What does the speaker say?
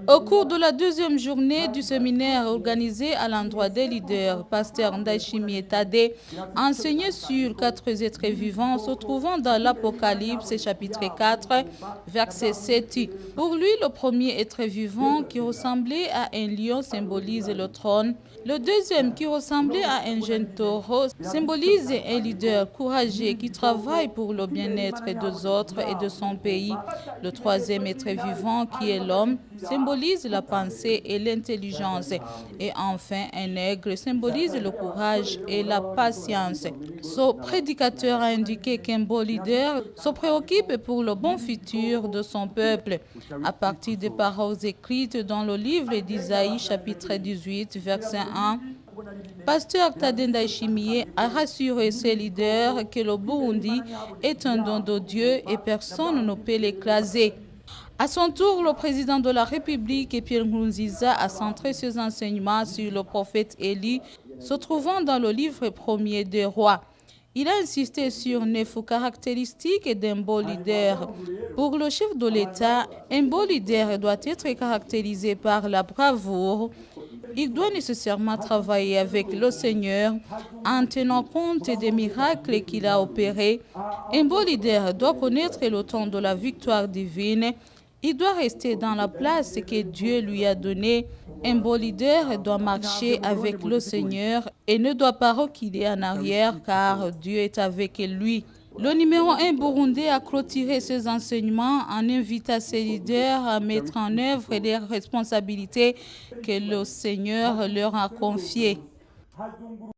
Au cours de la deuxième journée du séminaire organisé à l'endroit des leaders, Pasteur Ndayishimiye Tade a enseigné sur 4 êtres vivants se trouvant dans l'Apocalypse chapitre 4, verset 7. Pour lui, le premier être vivant qui ressemblait à un lion symbolise le trône. Le deuxième qui ressemblait à un jeune taureau symbolise un leader courageux qui travaille pour le bien-être des autres et de son pays. Le troisième être vivant qui est l'homme symbolise la pensée et l'intelligence. Et enfin, un aigle symbolise le courage et la patience. Ce prédicateur a indiqué qu'un beau leader se préoccupe pour le bon futur de son peuple. À partir des paroles écrites dans le livre d'Isaïe, chapitre 18, verset 1, Pasteur Tade Ndayishimiye a rassuré ses leaders que le Burundi est un don de Dieu et personne ne peut l'écraser. À son tour, le président de la République, Pierre Nkurunziza, a centré ses enseignements sur le prophète Élie, se trouvant dans le livre premier des rois. Il a insisté sur 9 caractéristiques d'un beau leader. Pour le chef de l'État, un beau leader doit être caractérisé par la bravoure. Il doit nécessairement travailler avec le Seigneur en tenant compte des miracles qu'il a opérés. Un beau leader doit connaître le temps de la victoire divine. Il doit rester dans la place que Dieu lui a donnée. Un beau leader doit marcher avec le Seigneur et ne doit pas reculer en arrière car Dieu est avec lui. Le numéro 1 burundais a clôturé ses enseignements en invitant ses leaders à mettre en œuvre les responsabilités que le Seigneur leur a confiées.